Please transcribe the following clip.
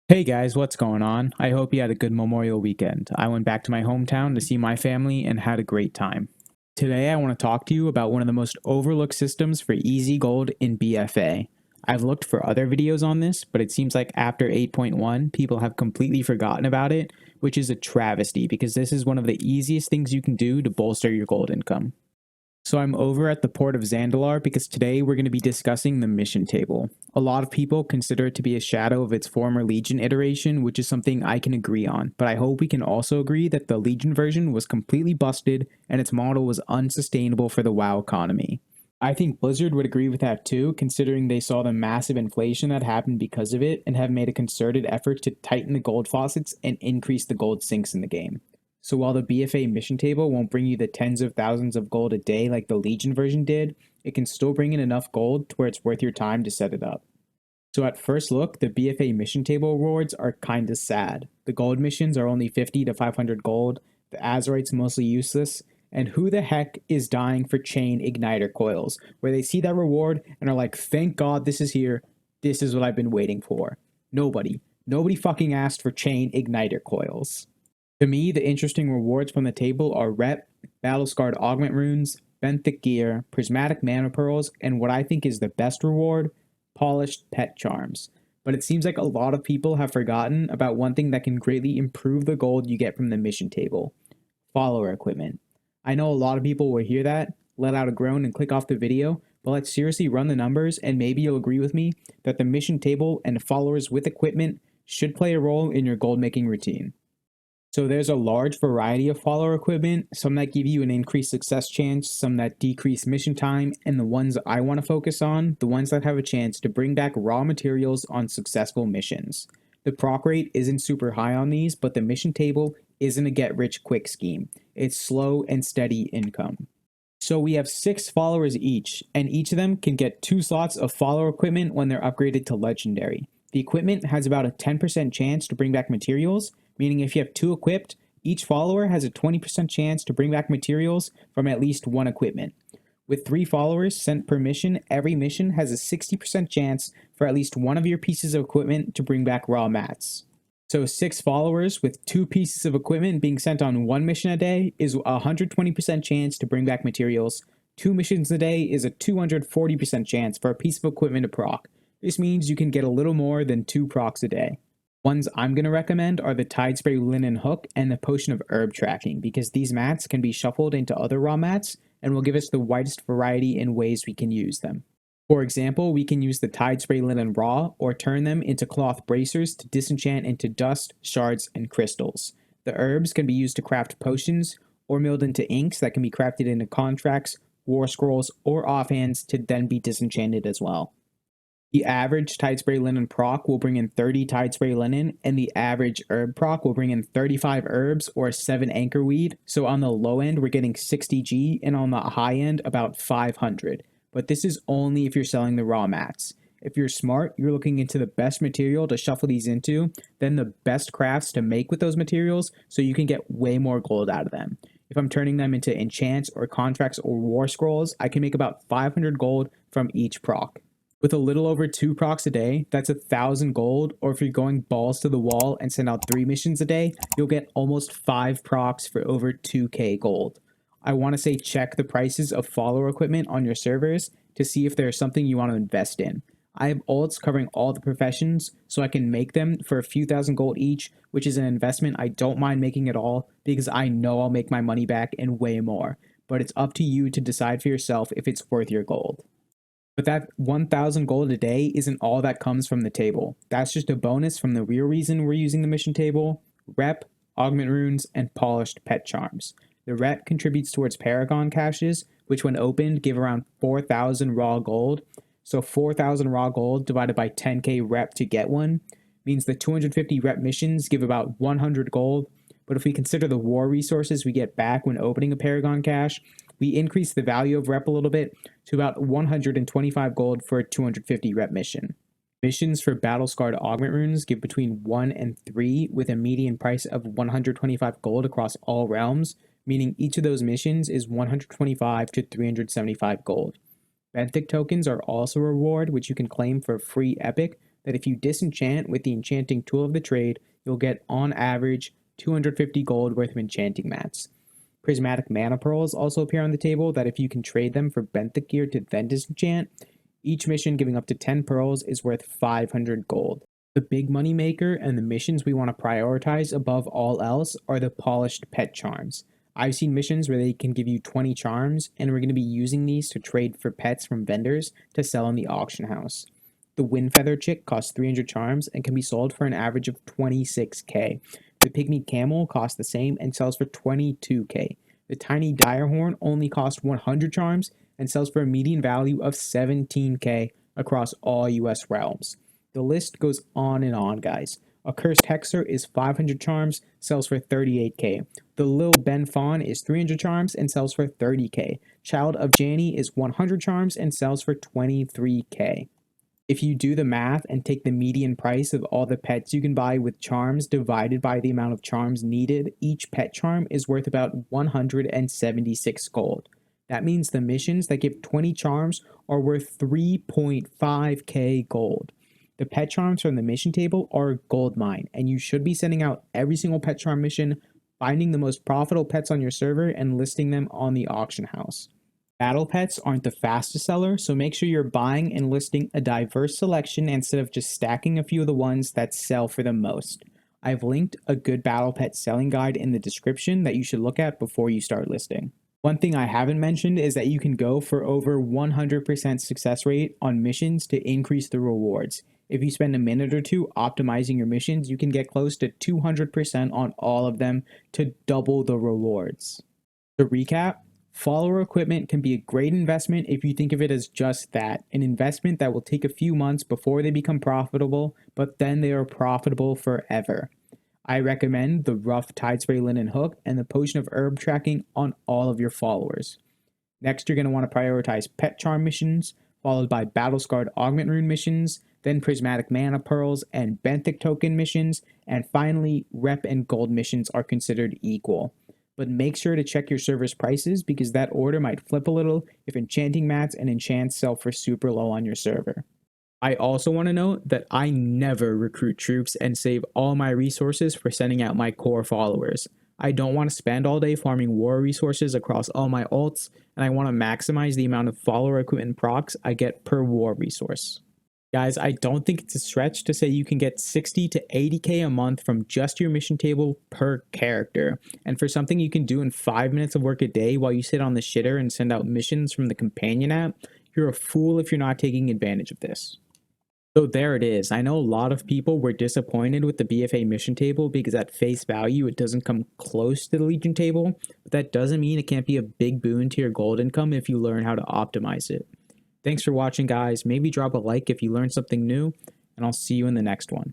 Hey guys, what's going on? I hope you had a good Memorial weekend. I went back to my hometown to see my family and had a great time. Today I want to talk to you about one of the most overlooked systems for easy gold in BFA. I've looked for other videos on this, but it seems like after 8.1, people have completely forgotten about it, which is a travesty because this is one of the easiest things you can do to bolster your gold income. So I'm over at the port of Zandalar because today we're going to be discussing the mission table. A lot of people consider it to be a shadow of its former Legion iteration, which is something I can agree on, but I hope we can also agree that the Legion version was completely busted and its model was unsustainable for the WoW economy. I think Blizzard would agree with that too, considering they saw the massive inflation that happened because of it and have made a concerted effort to tighten the gold faucets and increase the gold sinks in the game. So while the BFA mission table won't bring you the tens of thousands of gold a day like the Legion version did, it can still bring in enough gold to where it's worth your time to set it up. So at first look, the BFA mission table rewards are kinda sad. The gold missions are only 50 to 500 gold, the Azerite's mostly useless, and who the heck is dying for chain igniter coils, where they see that reward and are like, thank God this is here, this is what I've been waiting for. Nobody. Nobody fucking asked for chain igniter coils. To me, the interesting rewards from the table are Rep, Battle Scarred Augment Runes, Benthic Gear, Prismatic Mana Pearls, and what I think is the best reward, Polished Pet Charms. But it seems like a lot of people have forgotten about one thing that can greatly improve the gold you get from the mission table, follower equipment. I know a lot of people will hear that, let out a groan and click off the video, but let's seriously run the numbers and maybe you'll agree with me that the mission table and followers with equipment should play a role in your gold making routine. So there's a large variety of follower equipment, some that give you an increased success chance, some that decrease mission time, and the ones I want to focus on, the ones that have a chance to bring back raw materials on successful missions. The proc rate isn't super high on these, but the mission table isn't a get rich quick scheme. It's slow and steady income. So we have 6 followers each, and each of them can get 2 slots of follower equipment when they're upgraded to legendary. The equipment has about a 10% chance to bring back materials, meaning if you have 2 equipped, each follower has a 20% chance to bring back materials from at least 1 equipment. With 3 followers sent per mission, every mission has a 60% chance for at least one of your pieces of equipment to bring back raw mats. So 6 followers with 2 pieces of equipment being sent on 1 mission a day is a 120% chance to bring back materials. 2 missions a day is a 240% chance for a piece of equipment to proc. This means you can get a little more than 2 procs a day. Ones I'm going to recommend are the Tide Spray Linen Hook and the Potion of Herb Tracking, because these mats can be shuffled into other raw mats and will give us the widest variety in ways we can use them. For example, we can use the Tide Spray Linen Raw or turn them into cloth bracers to disenchant into dust, shards, and crystals. The herbs can be used to craft potions or milled into inks that can be crafted into contracts, war scrolls, or offhands to then be disenchanted as well. The average Tide Spray Linen proc will bring in 30 Tide Spray Linen, and the average herb proc will bring in 35 herbs or 7 anchor weed. So on the low end, we're getting 60G, and on the high end, about 500. But this is only if you're selling the raw mats. If you're smart, you're looking into the best material to shuffle these into, then the best crafts to make with those materials so you can get way more gold out of them. If I'm turning them into enchants or contracts or war scrolls, I can make about 500 gold from each proc. With a little over 2 procs a day, that's 1,000 gold, or if you're going balls to the wall and send out 3 missions a day, you'll get almost 5 procs for over 2k gold. I want to say check the prices of follower equipment on your servers to see if there's something you want to invest in. I have alts covering all the professions, so I can make them for a few thousand gold each, which is an investment I don't mind making at all, because I know I'll make my money back and way more. But it's up to you to decide for yourself if it's worth your gold. But that 1,000 gold a day isn't all that comes from the table. That's just a bonus from the real reason we're using the mission table: Rep, Augment Runes, and Polished Pet Charms. The Rep contributes towards Paragon caches, which when opened give around 4,000 raw gold. So 4,000 raw gold divided by 10k Rep to get one means the 250 Rep missions give about 100 gold. But if we consider the war resources we get back when opening a Paragon cache, we increase the value of Rep a little bit to about 125 gold for a 250 Rep mission. Missions for Battle Scarred Augment Runes give between 1 and 3 with a median price of 125 gold across all realms, meaning each of those missions is 125 to 375 gold. Benthic tokens are also a reward which you can claim for free epic, that if you disenchant with the enchanting tool of the trade, you'll get on average 250 gold worth of enchanting mats. Prismatic mana pearls also appear on the table that if you can trade them for benthic gear to then disenchant, each mission giving up to 10 pearls is worth 500 gold. The big money maker and the missions we want to prioritize above all else are the polished pet charms. I've seen missions where they can give you 20 charms, and we're going to be using these to trade for pets from vendors to sell in the auction house. The Windfeather chick costs 300 charms and can be sold for an average of 26k. The Pygmy Camel costs the same and sells for 22k. The Tiny Direhorn only costs 100 charms and sells for a median value of 17k across all US realms. The list goes on and on, guys. A Cursed Hexer is 500 charms, sells for 38k. The Lil Ben Fawn is 300 charms and sells for 30k. Child of Janny is 100 charms and sells for 23k. If you do the math and take the median price of all the pets you can buy with charms divided by the amount of charms needed, each pet charm is worth about 176 gold. That means the missions that give 20 charms are worth 3.5k gold. The pet charms from the mission table are a gold mine, and you should be sending out every single pet charm mission, finding the most profitable pets on your server, and listing them on the auction house. Battle pets aren't the fastest seller, so make sure you're buying and listing a diverse selection instead of just stacking a few of the ones that sell for the most. I've linked a good battle pet selling guide in the description that you should look at before you start listing. One thing I haven't mentioned is that you can go for over 100% success rate on missions to increase the rewards. If you spend a minute or two optimizing your missions, you can get close to 200% on all of them to double the rewards. To recap, follower equipment can be a great investment if you think of it as just that, an investment that will take a few months before they become profitable, but then they are profitable forever. I recommend the rough Tidespray Linen Hook and the Potion of Herb tracking on all of your followers. Next, you're going to want to prioritize Pet Charm missions, followed by Battle Scarred Augment Rune missions, then Prismatic Mana Pearls and Benthic Token missions, and finally, Rep and Gold missions are considered equal. But make sure to check your server's prices because that order might flip a little if enchanting mats and enchants sell for super low on your server. I also want to note that I never recruit troops and save all my resources for sending out my core followers. I don't want to spend all day farming war resources across all my ults, and I want to maximize the amount of follower equipment procs I get per war resource. Guys, I don't think it's a stretch to say you can get 60 to 80k a month from just your mission table per character. And for something you can do in 5 minutes of work a day while you sit on the shitter and send out missions from the companion app, you're a fool if you're not taking advantage of this. So there it is. I know a lot of people were disappointed with the BFA mission table because at face value it doesn't come close to the Legion table, but that doesn't mean it can't be a big boon to your gold income if you learn how to optimize it. Thanks for watching, guys. Maybe drop a like if you learned something new, and I'll see you in the next one.